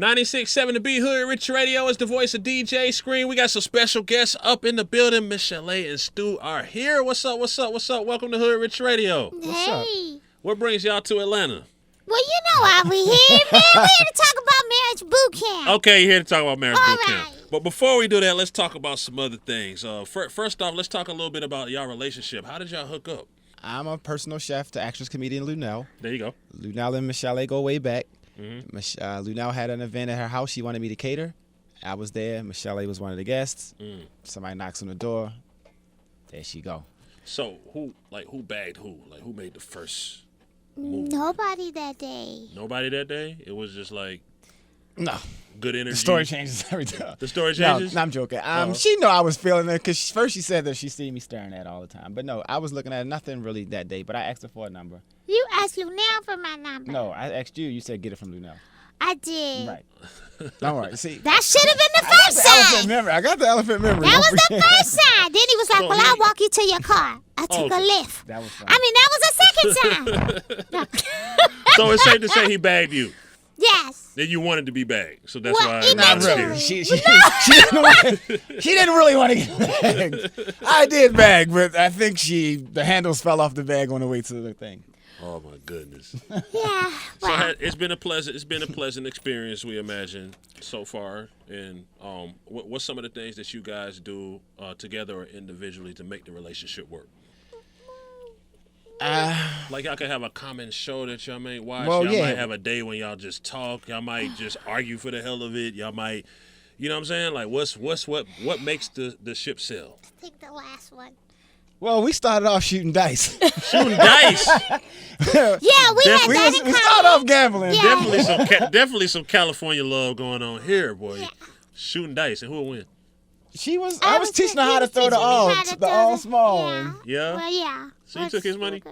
96.7 The B Hoodrich Radio is the voice of DJ Screen. We got some special guests up in the building. Michel'le and Stew are here. What's up? Welcome to Hoodrich Radio. What's up? What brings y'all to Atlanta? Well, you know why we here, man. We're here to talk about Marriage Bootcamp. Okay, you're here to talk about Marriage All Bootcamp. right. But before we do that, let's talk about some other things. First off, let's talk a little bit about y'all relationship. How did y'all hook up? I'm a personal chef to actress comedian Luenell. There you go. Luenell and Michel'le go way back. Mm-hmm. Luenell had an event at her house. She wanted me to cater. I was there. Michel'le was one of the guests. Somebody knocks on the door. There she go. So who bagged who? Like who made the first move? Nobody that day. Nobody that day? It was just like No. good energy. The story changes every time. The story changes? No, I'm joking. She know I was feeling it because first she said that she seen me staring at her all the time. But no, I was looking at nothing really that day. But I asked her for a number. You asked Luenell for my number. No, I asked you. You said get it from Luenell. I did. Right. Don't worry. See, That should have been the first sign. I got the elephant memory. That was the first sign. Then he was like, I'll walk you to your car. I took a lift. That was fun. I mean, that was a second time. So it's safe to say he bagged you. Yes. Then you wanted to be bagged. So that's Well, why Not eventually. really. She didn't really want to get bagged. I did bag, but I think the handles fell off the bag on the way to the thing. Oh my goodness. Yeah. So Well, it's been a pleasant experience, we imagine, so far. And what's some of the things that you guys do together or individually to make the relationship work? Like y'all could have a common show that y'all may watch. Well, y'all yeah. might have a day when y'all just talk. Y'all might just argue for the hell of it. Y'all might, you know what I'm saying? Like what makes the ship sail? take the last one. Well, we started off shooting dice. Shooting dice. Yeah, we had we that in started common. off gambling. Yeah. Definitely some California love going on here, boy. Yeah. Shooting dice and who'll win? I was teaching her how to throw the all small. Yeah. Yeah? Well, yeah. So you took his money?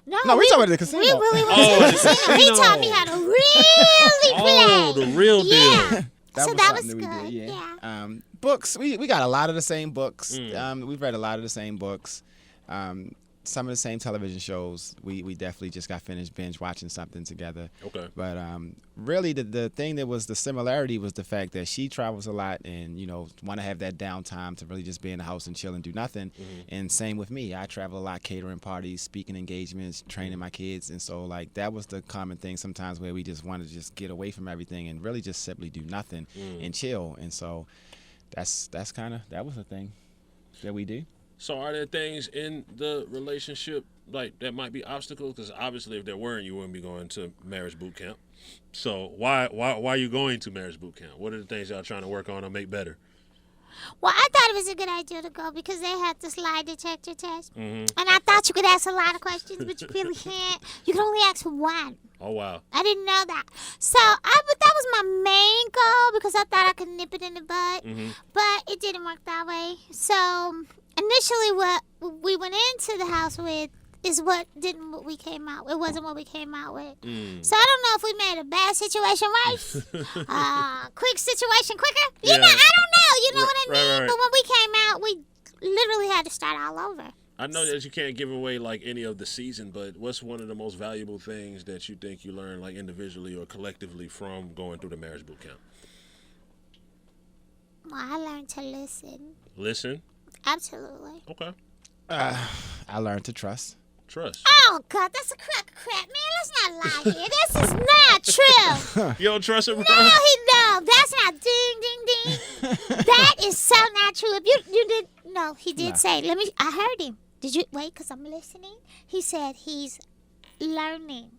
No, we talking about the casino. We really went Oh, to the the casino. He casino. taught me how to really play. Oh, the real deal. Yeah. So was that was something good. we did, Yeah. Books. We got a lot of the same books. We've read a lot of the same books. Some of the same television shows. We definitely just got finished binge watching something together. Okay. But really, the thing that was the similarity was the fact that she travels a lot and want to have that downtime to really just be in the house and chill and do nothing. And same with me. I travel a lot, catering parties, speaking engagements, training my kids, and so like that was the common thing sometimes where we just wanted to just get away from everything and really just simply do nothing and chill. And so that was the thing that we do. So are there things in the relationship like that might be obstacles? Because obviously, if there weren't, you wouldn't be going to Marriage Bootcamp. So why are you going to Marriage Bootcamp? What are the things y'all trying to work on or make better? Well, I thought it was a good idea to go because they had this lie detector test. And I thought you could ask a lot of questions, but you really can't. You can only ask one. Oh wow. I didn't know that. So, but that was my main goal because I thought I could nip it in the bud. But it didn't work that way. So, initially what we went into the house with is what we came out. It wasn't what we came out with. So I don't know if we made a bad situation worse, quick situation quicker. You know, I don't know. You know what I mean? Right. But when we came out, we literally had to start all over. I know that you can't give away like any of the season, but what's one of the most valuable things that you think you learned like individually or collectively from going through the Marriage Bootcamp? Well, I learned to listen. Listen. Absolutely. Okay. I learned to trust. Trust. Oh, God, that's a crock of crap, man. Let's not lie here. This is not true. You don't trust him, bro? No, that's not ding, ding, ding. That is so not true. If you did, no, he did say, I heard him. Did you, wait, because I'm listening. He said he's learning.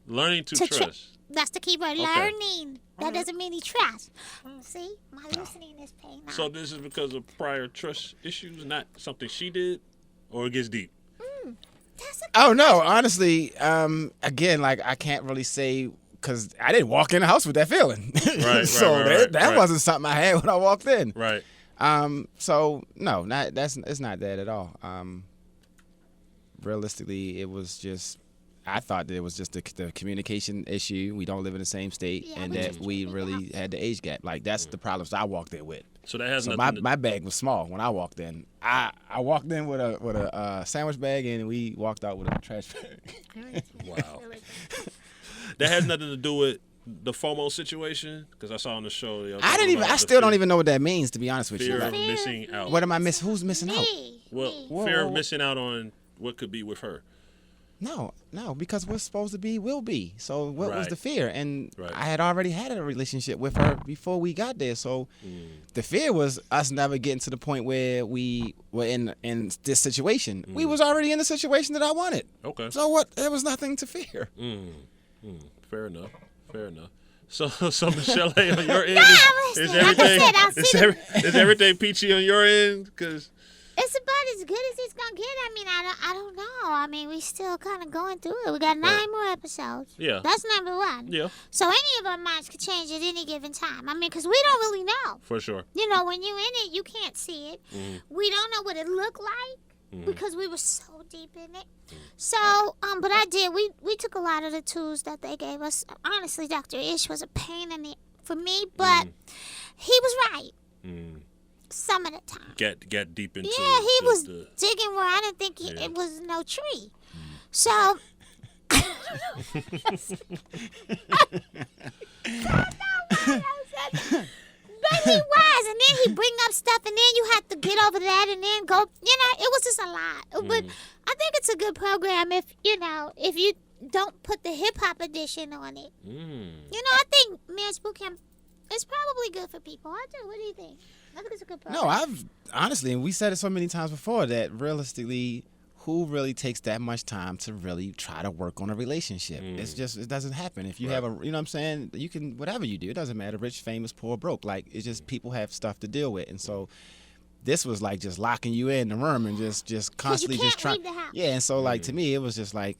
Learning to trust. That's the key word, Okay. learning. That doesn't mean he trusts. See, my listening is paying off. So this is because of prior trust issues, not something she did, or it gets deep? That's a Oh no, honestly, again, like I can't really say because I didn't walk in the house with that feeling. Right, so right, that right. wasn't something I had when I walked in. Right. So no, it's not that at all. Realistically, it was just I thought that it was just the communication issue. We don't live in the same state, Yeah, and we that just we figured really had the age gap. Like that's the problems I walked in with. So that has So nothing. my bag was small when I walked in. I walked in with a sandwich bag, and we walked out with a trash bag. Wow. That has nothing to do with the FOMO situation? Because I saw on the show. I still don't even know what that means, to be honest with you. Fear of missing out. What am I missing? Who's missing out? Well, fear of missing out on what could be with her. No, because what's supposed to be will be. So what was Right. the fear? And Right. I had already had a relationship with her before we got there. So the fear was us never getting to the point where we were in this situation. We was already in the situation that I wanted. Okay. So what? There was nothing to fear. Fair enough. So Michel'le, on your end, is Like I said, is everything peachy on your end? Because it's about as good as it's gonna get. I mean, I don't know. I mean, we still kind of going through it. We got 9 more episodes. Yeah. That's number 1. Yeah. So any of our minds could change at any given time. I mean, because we don't really know. For sure. You know, when you're in it, you can't see it. We don't know what it looked like because we were so deep in it. So, but I did. We took a lot of the tools that they gave us. Honestly, Dr. Ish was a pain in the for me, but he was right. Some of the time. Get deep into. Yeah, he was digging where I didn't think it was no tree. So. But he was, and then he bring up stuff, and then you have to get over that, and then go. You know, it was just a lot. But I think it's a good program if you don't put the hip hop edition on it. You know, I think Marriage Bootcamp is probably good for people. I do. What do you think? I think it's a good program. No, I've honestly, and we said it so many times before, that realistically, who really takes that much time to really try to work on a relationship? It's just, it doesn't happen. If you have a, you know what I'm saying, you can, whatever you do, it doesn't matter, rich, famous, poor, broke. Like, it's just people have stuff to deal with. And so this was like just locking you in the room and just constantly just trying. Yeah, and so like to me, it was just like,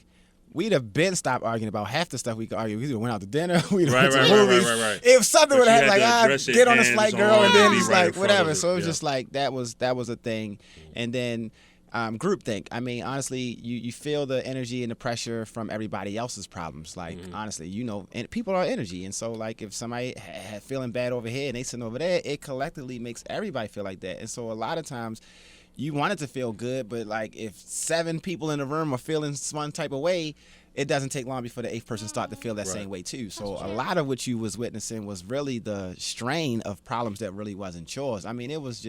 we'd have been stopped arguing about half the stuff we could argue. We either went out to dinner, we'd went to movies. Right. If something would have you happened, had to like, get on this flight, girl, and then be it's right in like, front whatever. of So it was it. just like, that was a thing. And then groupthink. I mean, honestly, you feel the energy and the pressure from everybody else's problems. Like, honestly, you know, and people are energy. And so, like, if somebody feeling bad over here and they sitting over there, it collectively makes everybody feel like that. And so a lot of times, you want it to feel good, but like if 7 people in the room are feeling one type of way, it doesn't take long before the 8th person start to feel that same way too. So a lot of what you was witnessing was really the strain of problems that really wasn't yours. I mean, it was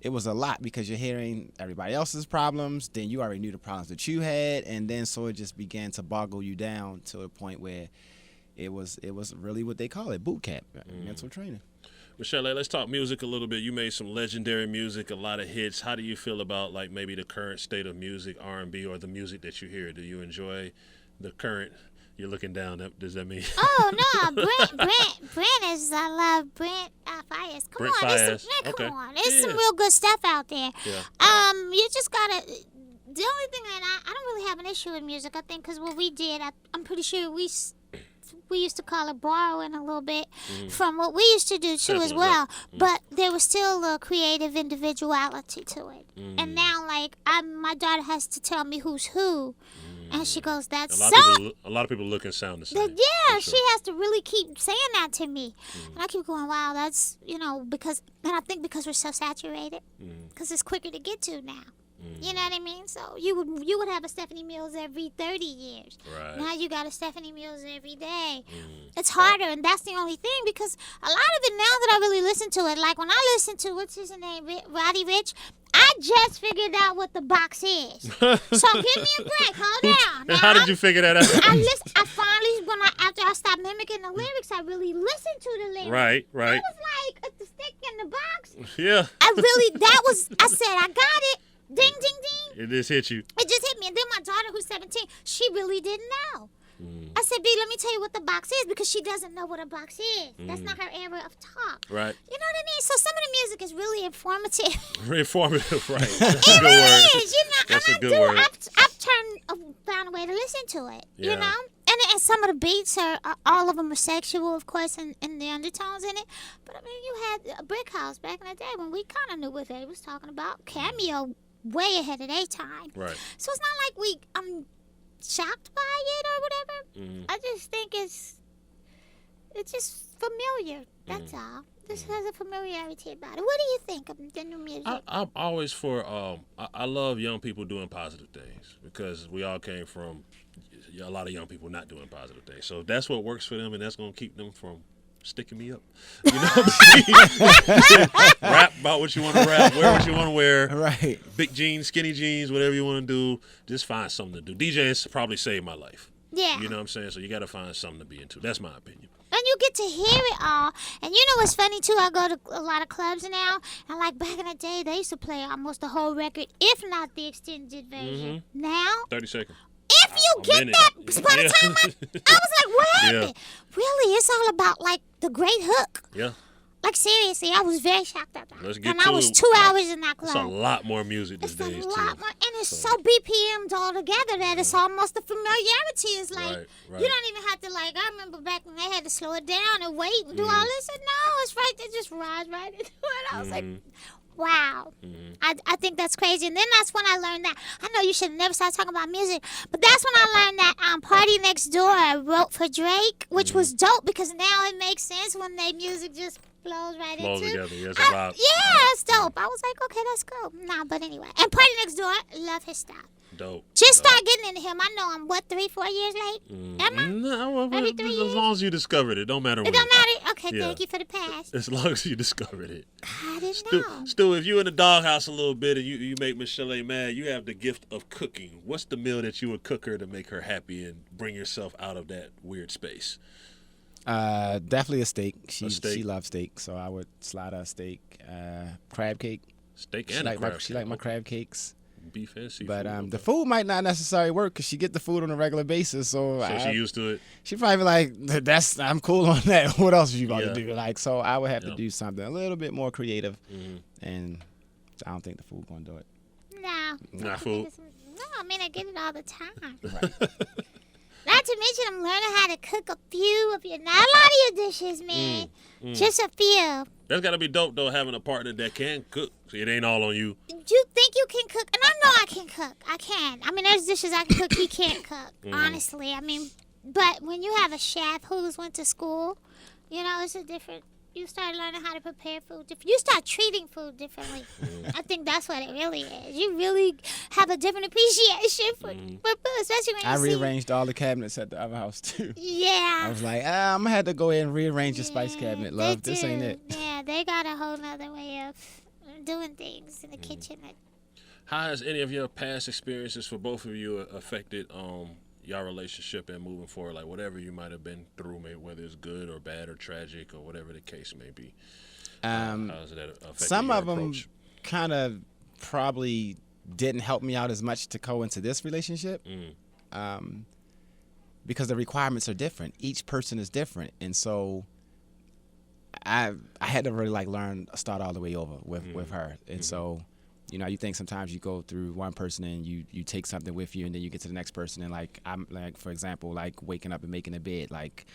a lot because you're hearing everybody else's problems, then you already knew the problems that you had, and then so it just began to boggle you down to a point where it was really what they call it, boot camp, mental training. Michel'le, let's talk music a little bit. You made some legendary music, a lot of hits. How do you feel about like maybe the current state of music, R&B, or the music that you hear? Do you enjoy the current? You're looking down. Does that mean? Oh no, Brent is. I love Brent Fayez. Come Brent on, Fayez. come on. There's some real good stuff out there. Yeah. You just gotta. The only thing that I don't really have an issue with music. I think because what we did, I'm pretty sure we used to call it borrowing a little bit from what we used to do too as well. But there was still a creative individuality to it. And now, like, my daughter has to tell me who's who. And she goes, that's a lot of people look and sound the same. Yeah, she has to really keep saying that to me. And I keep going, wow, that's, because I think because we're so saturated, because it's quicker to get to now. You know what I mean? So you would have a Stephanie Mills every 30 years. Right. Now you got a Stephanie Mills every day. It's harder, and that's the only thing, because a lot of it now that I really listen to it, like when I listen to, what's his name, Roddy Ricch, I just figured out what the box is. So give me a break. Hold down. Now, how did you figure that out? I finally, after I stopped mimicking the lyrics, I really listened to the lyrics. Right. I was like, the stick in the box. Yeah. I said, I got it. Ding, ding, ding. It just hit you. It just hit me. And then my daughter, who's 17, she really didn't know. I said, B, let me tell you what the box is, because she doesn't know what a box is. That's not her area of talk. Right. You know what I mean? So some of the music is really informative. Informative, right. That's it a good word. really is. That's and a good word. I've found a way to listen to it, you know? And some of the beats all of them are sexual, of course, and the undertones in it. But I mean, you had a Brick House back in the day when we kind of knew what they was talking about. Cameo way ahead of their time. Right. So it's not like I'm shocked by it or whatever. I just think it's it's just familiar. That's all. This has a familiarity about it. What do you think of the new music? I'm always for. I love young people doing positive things because we all came from a lot of young people not doing positive things. So if that's what works for them, and that's gonna keep them from sticking me up. You know what I'm saying? Rap about what you want to rap, wear what you want to wear. Right. Big jeans, skinny jeans, whatever you want to do. Just find something to do. DJs probably saved my life. Yeah. You know what I'm saying? So you got to find something to be into. That's my opinion. And you get to hear it all. And you know what's funny, too? I go to a lot of clubs now. And, like, back in the day, they used to play almost the whole record, if not the extended version. Now, 30 seconds. if you get that, by the time I was like, what happened? Really, it's all about, like, the great hook. Yeah. Like, seriously, I was very shocked at that. Let's get and to I was it. 2 hours in that club. It's a lot more music these It's days, a too. lot more, and it's so BPM'd all together that it's almost a familiarity. It's like, Right. you don't even have to, like, I remember back when they had to slow it down and wait and do all this. And no, it's right, they just rise right into it. I was like, wow. I think that's crazy. And then that's when I learned that. I know you should never start talking about music, but that's when I learned that Party Next Door wrote for Drake, which was dope because now it makes sense when their music just flows right Flows into. together. Yeah, it's a vibe. Yeah, it's dope. I was like, okay, that's cool. Nah, but anyway. And Party Next Door, love his style. Dope. Just start getting into him. I know I'm, 3-4 years late? Am I? No, well, Maybe 3 as years? long as you discovered it, don't matter when. It don't matter? Okay, Yeah. thank you for the pass. As long as you discovered it. I didn't know. Stu, if you in the doghouse a little bit and you make Michel'le mad, you have the gift of cooking. What's the meal that you would cook her to make her happy and bring yourself out of that weird space? Definitely a steak. A steak. She loves steak, so I would slide her a steak. Crab cake. Steak She and a crab she like my crab cakes. Beef and seafood. But the food might not necessarily work because she get the food on a regular basis. So she used to it. She probably be like, I'm cool on that. What else are you about Yeah. to do? Like, so I would have to Yep. do something a little bit more creative, and I don't think the food gonna do it. No. Not food. No, I mean, I get it all the time. Not to mention, I'm learning how to cook a few of your, not a lot of your dishes, man. Just a few. That's got to be dope, though, having a partner that can cook. So it ain't all on you. You think you can cook? And I know I can cook. I can. I mean, there's dishes I can cook he can't cook, honestly. I mean, but when you have a chef who's went to school, you know, it's a different, you start learning how to prepare food different. You start treating food differently. I think that's what it really is. You really have a different appreciation for food, especially when you I see. rearranged all the cabinets at the other house too. Yeah. I was like, I'm gonna have to go ahead and rearrange the spice cabinet, love. They This ain't do. it. Yeah, they got a whole nother way of doing things in the kitchen. How has any of your past experiences for both of you affected your relationship and moving forward? Like whatever you might have been through, maybe whether it's good or bad or tragic or whatever the case may be. How has that affected Some your of them approach? kind of probably didn't help me out as much to go into this relationship, because the requirements are different. Each person is different, and so I had to really start all the way over with her. And so, you know, you think sometimes you go through one person and you take something with you, and then you get to the next person, and I'm for example, like waking up and making a bed, like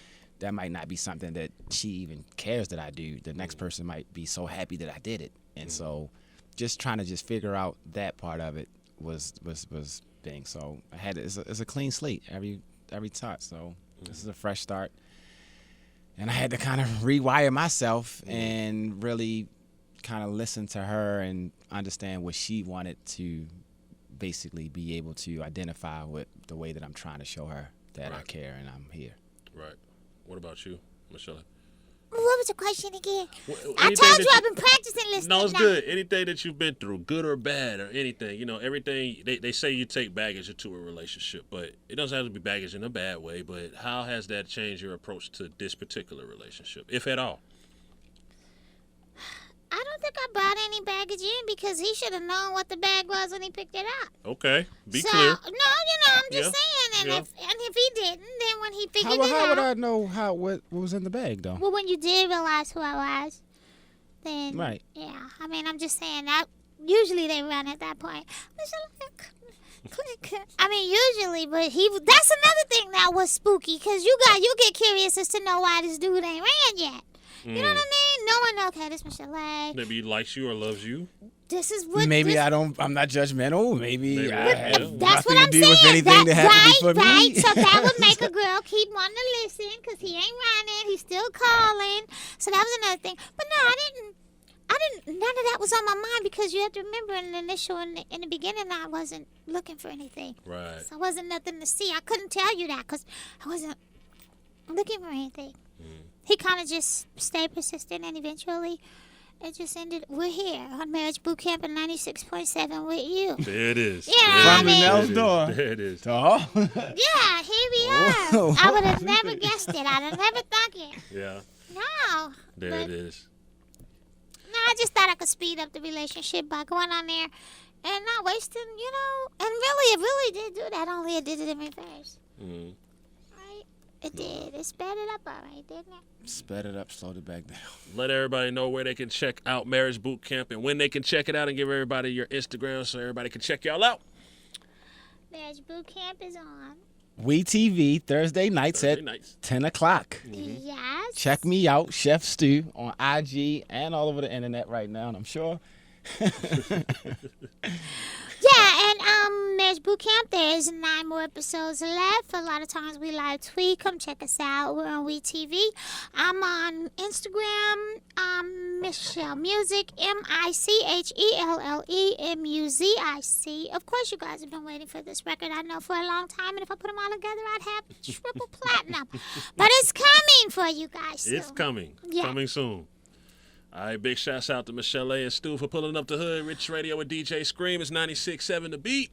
that might not be something that she even cares that I do. The next person might be so happy that I did it, and so just trying to figure out that part of it was thing. So I had it's a clean slate every time. So this is a fresh start, and I had to kind of rewire myself and really kind of listen to her and understand what she wanted to basically be able to identify with the way that I'm trying to show her that I care and I'm here. Right. What about you, Michel'le? What was the question again? I anything told that you I've been practicing listening. No, it's now. good. Anything that you've been through, good or bad or anything, you know, everything, they say you take baggage into a relationship, but it doesn't have to be baggage in a bad way, but how has that changed your approach to this particular relationship, if at all? I don't think I brought any baggage in because he should have known what the bag was when he picked it up. Okay, be so, clear. No, you know, I'm just Yeah, saying. And if he didn't, then when he figured it How out. would I know what was in the bag though? Well, when you did realize who I was, then. Right. Yeah, I mean, I'm just saying that usually they run at that point. I mean, usually, but that's another thing that was spooky because you get curious as to know why this dude ain't ran yet. You know what I mean? knowing, okay, this Michel'le. Maybe he likes you or loves you. This is what. Maybe this, I'm not judgmental. Maybe I have That's what nothing I'm to do with saying. anything that happened right, for right. me. So that would make a girl keep wanting to listen because he ain't running. He's still calling. So that was another thing. But no, I didn't. None of that was on my mind because you have to remember in the beginning, I wasn't looking for anything. Right. So I wasn't nothing to see. I couldn't tell you that because I wasn't looking for anything. He kind of just stayed persistent, and eventually it just ended. We're here on Marriage Bootcamp at 96.7 with you. There it is. Yeah, From Luenell's door. There it is. Oh. Yeah, here we are. Whoa. I would have never guessed it. I'd have never thought it. Yeah. No. There but, it is. No, I just thought I could speed up the relationship by going on there and not wasting, And really, it really did do that. Only it did it in reverse. Mm. Right? It did. It sped it up all right, didn't it? Sped it up, slowed it back down. Let everybody know where they can check out Marriage Bootcamp and when they can check it out, and give everybody your Instagram so everybody can check y'all out. Marriage Bootcamp is on. WeTV Thursday nights at 10 o'clock. Yes. Check me out, Chef Stew, on IG and all over the internet right now, and I'm sure. Yeah, and Marriage Bootcamp, there's 9 more episodes left. A lot of times we live tweet. Come check us out. We're on WeTV. I'm on Instagram, Michel'le Music, MICHELLE Music. Of course, you guys have been waiting for this record, I know, for a long time. And if I put them all together, I'd have triple platinum. But it's coming for you guys soon. It's coming. Yeah. Coming soon. All right, big shouts out to Michel'le and Stew for pulling up the Hoodrich Radio with DJ Scream. It's 96.7 The Beat.